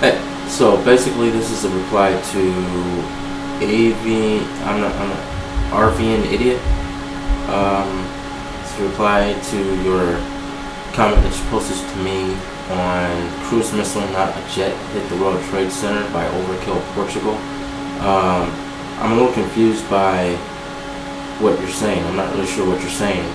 Hey, so basically, this is a reply to I'm not RV and idiot. It's a reply to your comment that you posted to me on cruise missile, not a jet, hit the World Trade Center by Overkill, Portugal. I'm a little confused by what you're saying. I'm not really sure what you're saying.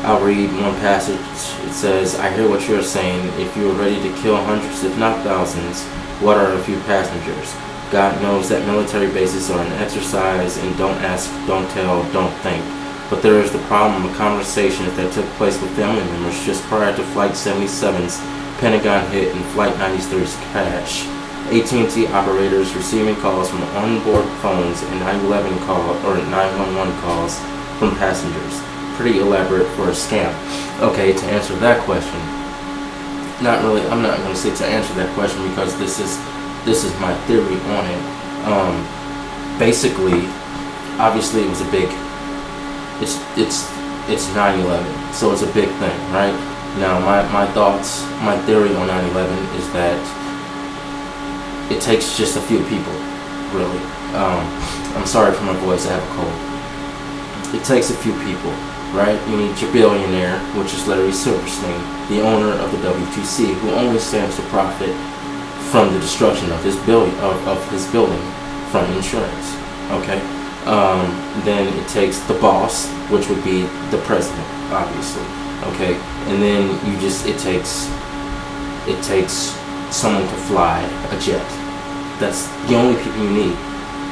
I'll read one passage. It says, I hear what you're saying. If you are ready to kill hundreds, if not thousands, what are a few passengers? God knows that military bases are an exercise in don't ask, don't tell, don't think. But there is the problem of conversations that took place with family members just prior to Flight 77's Pentagon hit and Flight 93's crash. AT&T operators receiving calls from onboard phones and 911 calls from passengers. Pretty elaborate for a scam. Okay, to answer that question, not really. I'm not going to say to answer that question because this is my theory on it. Basically, obviously, it was a big. It's 9/11, so it's a big thing, right? Now, my theory on 9/11 is that it takes just a few people, really. I'm sorry for my voice. I have a cold. It takes a few people. Right? You need your billionaire, which is Larry Silverstein, the owner of the WTC, who only stands to profit from the destruction of his building from insurance. Okay. Then it takes the boss, which would be the president, obviously. Okay. And then it takes someone to fly a jet. That's the only people you need,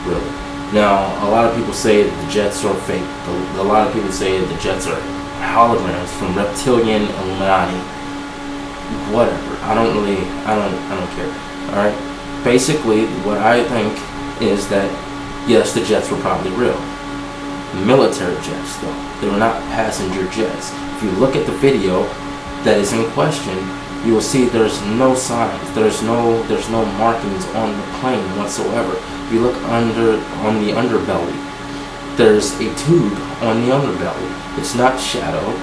really. Now, a lot of people say that the jets are fake. A lot of people say that the jets are holograms from reptilian Illuminati. Whatever. I don't care. Alright? Basically, what I think is that, yes, the jets were probably real. Military jets, though. They were not passenger jets. If you look at the video that is in question, you will see there's no signs. There's no markings on the plane whatsoever. If you look on the underbelly, there's a tube on the underbelly. It's not shadow.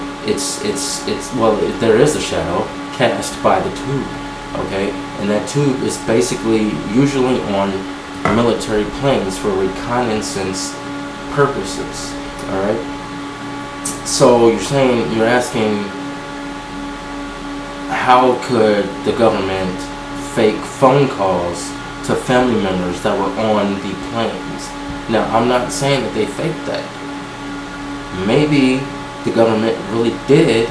Well, there is a shadow cast by the tube. Okay, and that tube is basically usually on military planes for reconnaissance purposes. All right. So you're asking, how could the government fake phone calls to family members that were on the planes? Now, I'm not saying that they faked that. Maybe the government really did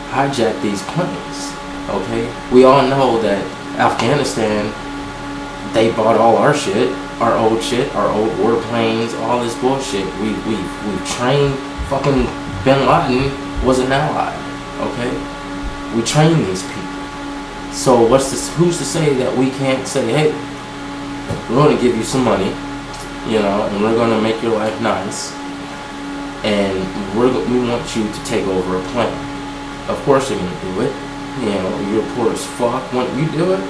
hijack these planes. Okay? We all know that Afghanistan, they bought all our shit, our old warplanes, all this bullshit. We trained fucking Bin Laden was an ally. Okay? We train these people. So who's to say that we can't say, hey, we're going to give you some money, and we're going to make your life nice, and we want you to take over a plane. Of course you're going to do it. You're poor as fuck. When you do it,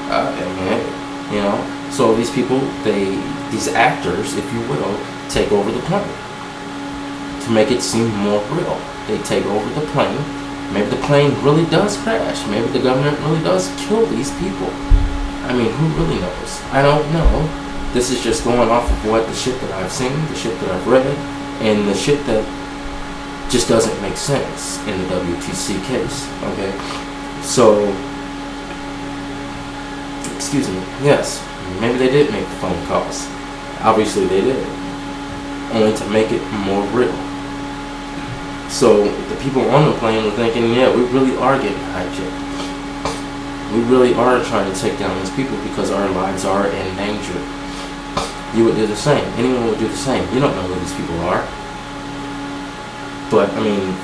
So these people, these actors, if you will, take over the plane to make it seem more real. They take over the plane. Maybe the plane really does crash. Maybe the government really does kill these people. I mean, who really knows? I don't know. This is just going off of the shit that I've seen, the shit that I've read, and the shit that just doesn't make sense in the WTC case. Okay? So, excuse me. Yes, maybe they did make phone calls. Obviously they did. Only to make it more real. So the people on the plane were thinking, yeah, we really are getting hijacked. We really are trying to take down these people because our lives are in danger. You would do the same. Anyone would do the same. You don't know who these people are. But, I mean,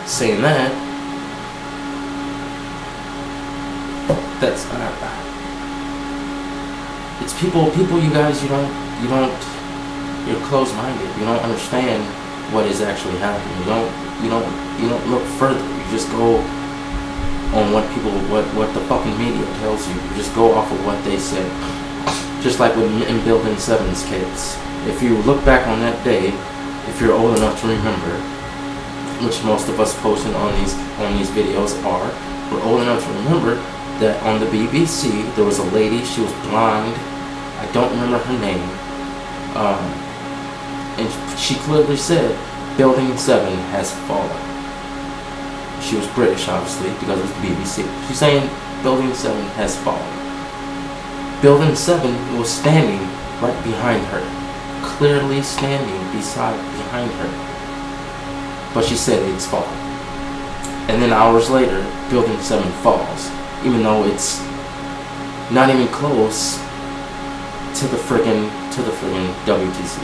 saying that, that's, it's people, you guys, you're closed-minded. You don't understand what is actually happening. You don't look further. You just go on what the fucking media tells you. You just go off of what they say. Just like in Building 7's case. If you look back on that day, if you're old enough to remember, which most of us posting on these videos are, we're old enough to remember, that on the BBC there was a lady, she was blonde, I don't remember her name, and she clearly said Building 7 has fallen. She was British, obviously, because it's the BBC. She's saying Building 7 has fallen. Building 7 was standing right behind her, clearly standing behind her, but she said it's fallen. And then hours later, Building 7 falls, even though it's not even close to the friggin' WTC.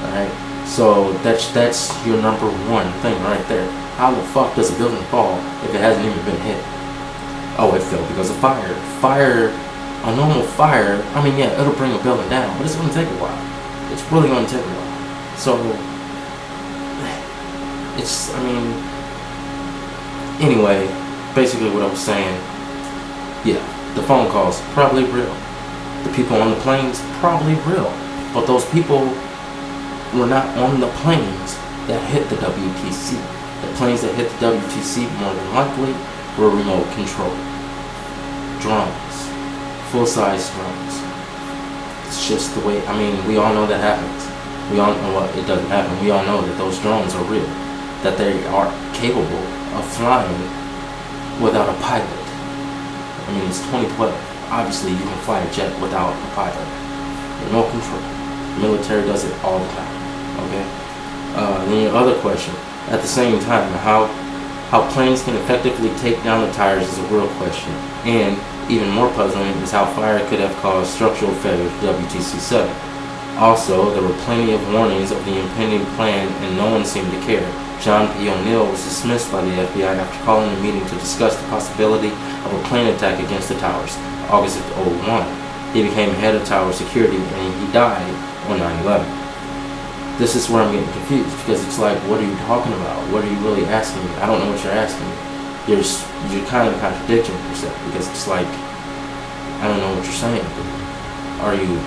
Alright? So that's your number one thing right there. How the fuck does a building fall if it hasn't even been hit? Oh, it fell because of fire. A normal fire, I mean, yeah, it'll bring a building down, but it's gonna take a while. It's really gonna take a while. So, anyway, basically what I was saying, yeah, the phone calls, probably real. The people on the planes, probably real. But those people were not on the planes that hit the WTC. The planes that hit the WTC more than likely were remote control. Drones. Full-size drones. It's just the way, we all know that happens. We all know it doesn't happen. We all know that those drones are real. That they are capable of flying without a pilot. It's 2012. Obviously, you can fly a jet without a pilot. Remote control. The military does it all the time. Okay? Then your other question. At the same time, how planes can effectively take down the tires is a real question. And even more puzzling is how fire could have caused structural failure to WTC-7. Also, there were plenty of warnings of the impending plan and no one seemed to care. John P. O'Neill was dismissed by the FBI after calling a meeting to discuss the possibility of a plane attack against the towers. August of 2001. He became head of tower security and he died on 9/11. This is where I'm getting confused because it's like, what are you talking about? What are you really asking me? I don't know what you're asking me. You're kind of contradicting yourself because it's like, I don't know what you're saying. Are you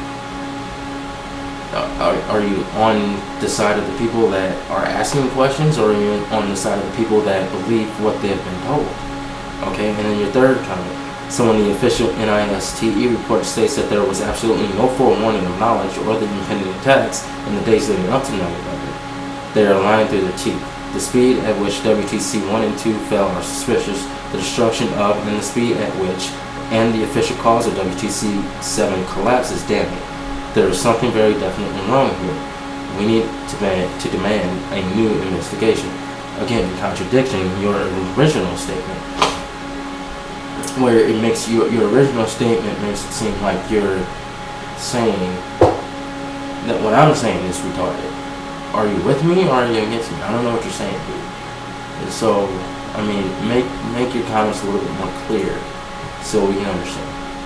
on the side of the people that are asking questions, or are you on the side of the people that believe what they have been told? Okay, and then your third comment. So when the official NISTE report states that there was absolutely no forewarning of knowledge or the impending attacks in the days leading up to 9/11, they are lying through their teeth. The speed at which WTC 1 and 2 fell are suspicious. The destruction of and the speed at which and the official cause of WTC 7 collapse is damning. There is something very definitely wrong here. We need to demand a new investigation. Again, contradicting your original statement, where it makes your original statement makes it seem like you're saying that what I'm saying is retarded. Are you with me or are you against me? I don't know what you're saying, dude. And so, make your comments a little bit more clear so we can understand.